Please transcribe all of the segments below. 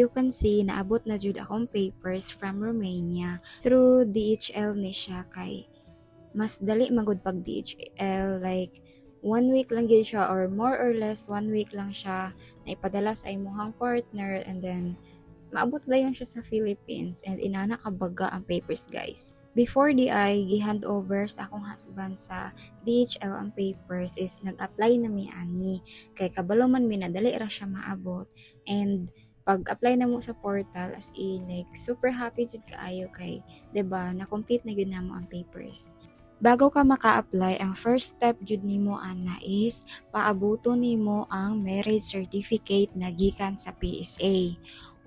you can see, naabot na jud akong papers from Romania through DHL ni siya kay mas dali magud pag DHL, like 1 week lang gyud siya or more or less 1 week lang siya na ipadala sa imuhang partner, and then maabot dayon siya sa Philippines, and inana kabaga ang papers, guys. Before di ay gi-hand over sa akong husband sa DHL ang papers is nag-apply na mi ani kay kabalo man mi na dali ra siya maabot, and pag-apply na mo sa portal as in like super happy jud kaayo kay 'di ba na-complete na gyud namo ang papers. Bago ka maka-apply, ang first step jud nimo ana is paabuton nimo ang marriage certificate na gikan sa PSA.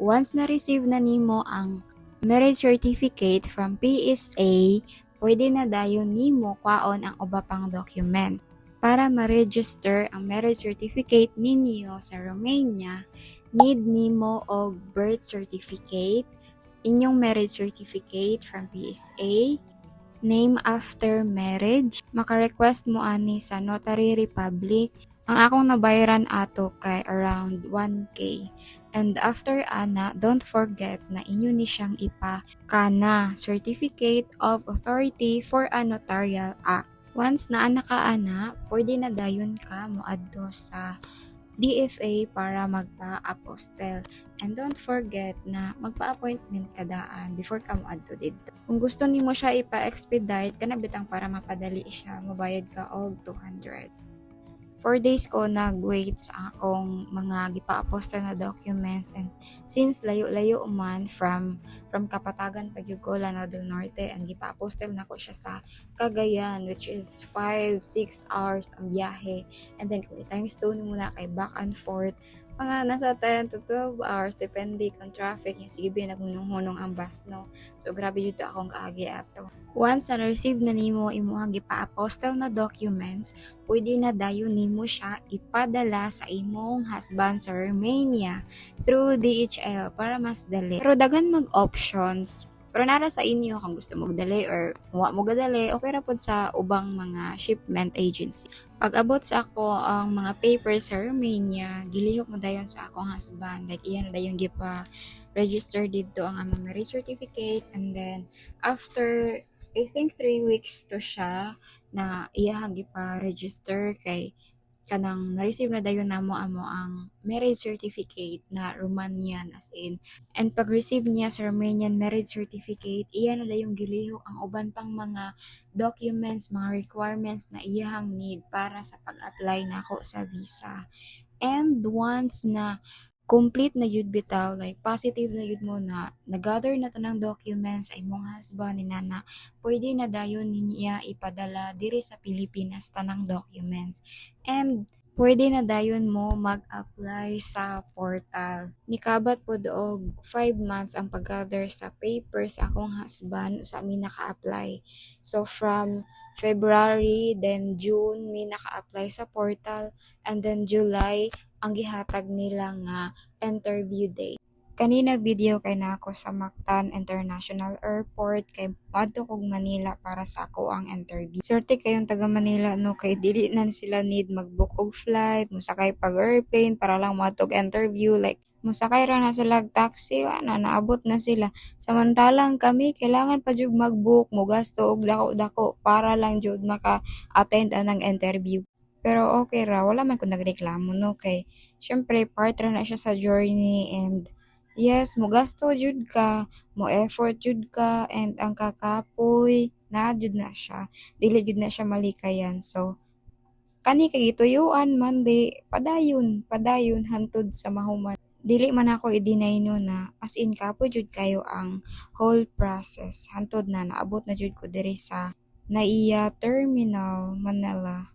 Once na-receive na nimo ang marriage certificate from PSA, pwede na dayon nimo kwaon ang uba pang document. Para ma-register ang marriage certificate ninyo sa Romania, need nimo og birth certificate, inyong marriage certificate from PSA, name after marriage, maka-request mo ani sa Notary Republic. Ang akong nabayaran ato kay around 1K. And after ana, don't forget na inyo ni siyang kana Certificate of Authority for a Notarial Act. Once na ana ka ana, pwede na dayon ka moadto sa DFA para magpa-apostel. And don't forget na magpa-appointment ka daan before ka moadto dito. Kung gusto nimo siya ipa-expedite, kanabitang para mapadali siya, mabayad ka og 200. 4 days ko nag-wait sa akong mga gipa-apostle na documents, and since layo-layo man from Kapatagan pagyud ko Lanao del Norte, and gipa-apostle na ko siya sa Cagayan, which is 5-6 hours ang biyahe, and then kung i-times 2 nimo na kay back and forth mga nasa 10 to 12 hours depende kung traffic yung sige ba naghunong-hunong ang bus, no. So grabe jud akong kaagi ato. Once na-receive na nimo imuhang gipa-apostle na documents, pwede na dayon nimo siya ipadala sa imong husband sa Romania through DHL para mas dali. Pero daghan mag-options. Pero nara sa inyo kung gusto mo dali or kung wa mo gadali, okay ra pod sa ubang mga shipment agency. Pag abot sa ako ang mga papers sa Romania, gilihok mo dayon sa akong husband. Like iyan na dayon gipa register dito ang among marriage certificate, and then after I think 3 weeks to siya na iyahang gipa-register kay kanang na-receive na dayon namo amo ang marriage certificate na Romanian as in. And pag-receive niya sa Romanian marriage certificate, iya na dayong gilihok ang uban pang mga documents, mga requirements na iyahang need para sa pag-apply nako sa visa. And once na complete na yun bitaw, like positive na yun mo na nag-gather na tanang documents sa imong husband ni nana, pwede na dayon niya ipadala diri sa Pilipinas tanang documents. And pwede na dayon mo mag-apply sa portal. Nikabat po og 5 months ang pag-gather sa papers sa akong husband sa amin naka-apply. So from February, then June, may naka-apply sa portal, and then July, ang gihatag nila nga interview date. Kanina video kay na ako sa Mactan International Airport kay padto kog Manila para sa ako ang interview. Swerte kayong taga Manila no kay dili na sila need mag-book og flight, musakay pag airplane para lang matog interview, like musakay ra na sila taxi na naabot na sila. Samantalang kami kailangan pa jud mag-book mo gasto og dako-dako para lang jud maka-attend anang interview. Pero okay ra, wala man ko nagreklamo no kay syempre part ra na siya sa journey, and yes, mo gasto jud ka, mo effort jud ka, and ang kakapoy na jud na siya. Dili jud na siya malikayan. So kani kay gituyuan man di padayon hantud sa mahuman. Dili man ako i-deny no na as in kapoy jud kayo ang whole process. Hantud na naabot na jud ko diri sa NAIA Terminal Manila.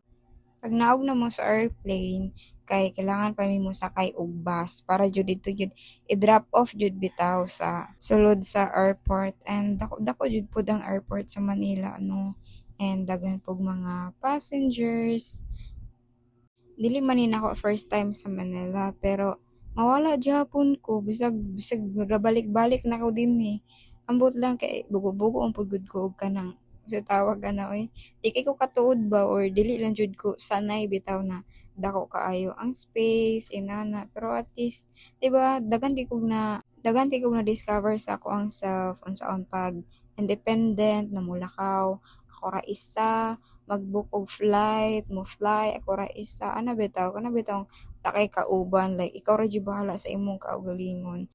Pag naog na mo sa airplane, kay kailangan pa mo sakay og bus para jud dito jud i-drop off jud bitaw sa sulod sa airport, and dako jud pud ang airport sa Manila no, and daghan pug mga passengers. Dili man ni nako first time sa Manila, pero mawala gyapon ko bisag nagabalik-balik na ko dinhi. Ambot lang kay bugo-bugo ang pugod ko og kanang sa tawag ana oy. Di kay ko katuod ba or dili lang jud ko sanay bitaw na dako kaayo ang space inana, pero at least 'di ba daghan kay kog na Daghan kay kong na-discover sa ako ang self unsaon pag independent na mulakaw. Ako ra isa mag-book og flight, mo fly ako ra isa. Ana bitaw, kana bitaw lakay kauban like ikaw ra gyud bahala sa imong kaugalingon.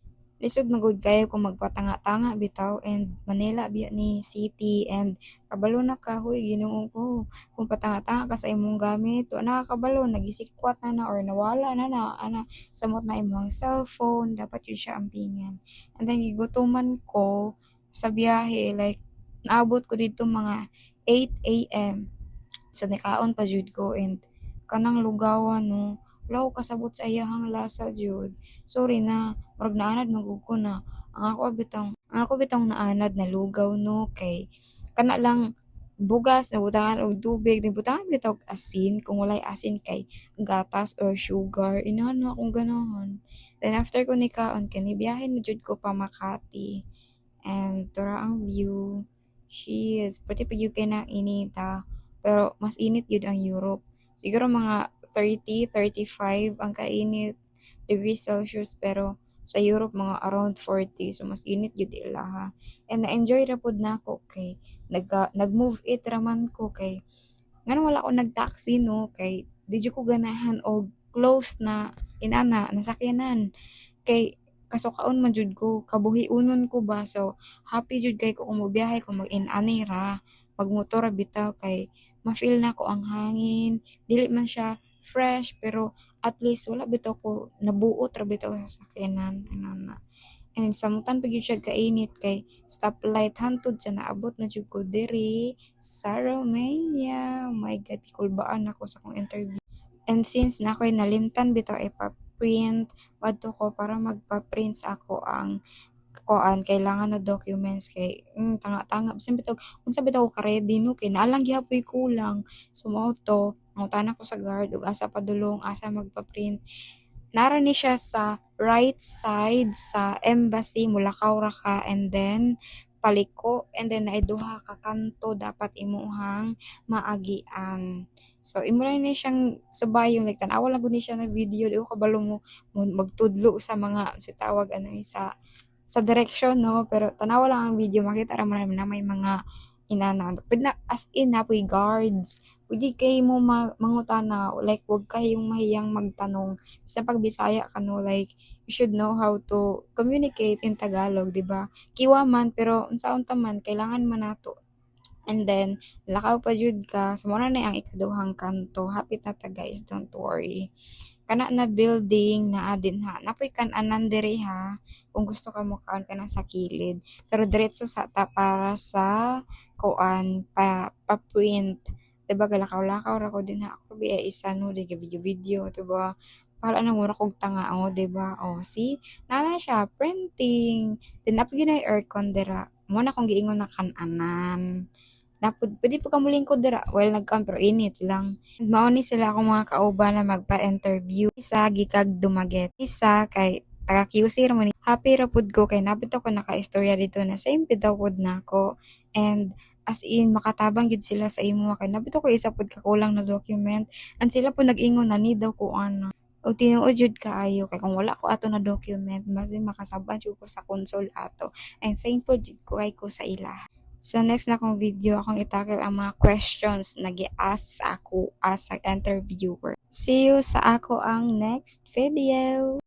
Lisod magud kayo kung magpatanga-tanga bitaw and Manila biya ni city and kabalo na ka huy Ginoo ko. Kung patanga-tanga ka sa imong gamit, wa nakakabalo nagisikwat na or nawala na ana samot na imong cellphone, dapat yun siya ampingan. And then gigutuman ko sa biyahe like naabot ko dito mga 8 AM. So nikaon pa jud ko and kanang lugawan no. Wala ko kasabot sa iyahang lasa jud. Sorry na, murag naanad magud ko na. Ang ako bitong naanad na lugaw no kay kana lang bugas na butangan og tubig, di butangan bitaw og asin kung walay asin kay gatas or sugar. Inahan mo akong ganahan. Then after ko nikaon kani biyahe na jud ko pa Makati. And tura ang view. She is pati pa gyud kay na inita. Pero mas init yun ang Europe. Siguro mga 30, 35 ang kainit degrees Celsius pero sa Europe mga around 40 so mas init yun ilaha. And na-enjoy ra pud nako kay nag-move it raman ko kay ngano wala ko nag-taxi no kay di jud ko ganahan og close na inana nasakyanan kay kasukaon man jud ko kabuhiunon ko ba so happy jud kay ko kung mobiyahe kung mag-inani ra magmotor ra bitaw kay ma-feel na ko ang hangin dili man siya fresh pero at least wala bitaw ko nabuot ra bitaw sa sakyanan ano na and samtang pag yun siya kainit kay stoplight hantod sa naabot na jud ko diri sa Romania. Oh my God, ikulbaan ako sa akong interview. And since na ako'y nalimtan bitaw ipa-print, wadto ko para magpa-print sa ako ang kuan kailangan na documents kay tanga-tanga bisan bitaw unsa bitaw ko ka-ready no kay naalang gyapon kulang so mao to nangutana ko sa guard ug asa padulong asa magpa-print nara ni siya sa right side sa embassy mulakaw ra ka and then paliko and then naay duha ka kanto dapat imuhang maagian. So imo lang ni siyang subayong like tan-awa lang gud ni siya na video di ko kabalo mo magtudlo sa mga si tawag ano sa direksyon no pero tanawa lang ang video makita ra man na may mga inana pud na as in na puy guards pwede kay mo mangutana like wag kayong mahiyang magtanong bisan pag Bisaya ka no like you should know how to communicate in Tagalog di ba kiwa man pero unsaon ta man kailangan man nato and then lakaw pa jud ka so mo na ang ikaduhang kanto hapit na ta guys don't worry kana na building na adin ha napoy kan-anan diri ha kung gusto ka mo kaan ka na sa kilid pero diretso sa ta para sa kuan pa print diba galakaw-lakaw ra ko din ha ako biya isa no di video diba para nang mura kog tanga o diba o see nana siya printing then napoy ginay aircon dira mo na kung giingon na kan-anan napud pwede po ka mulingkod dira well nagkaan pero init lang mao ni sila akong mga kauban na magpa-interview isa gikag dumaget isa kay taga QC ra man ni happy ra pud ko kay nabito ko naka-istorya dito na same daw pud nako and as in makatabang gid sila sa imo kay nabito ko isa pud kakulang na document and sila pud nag-ingon na need daw ko ano o tinuod jud kaayo kay kung wala ko ato na document basi makasabad jud ko sa console ato and thankful jud ko kay ko sa ila. Sa next na kong video, akong itakil ang mga questions na gi-ask sa ako as a interviewer. See you sa ako ang next video!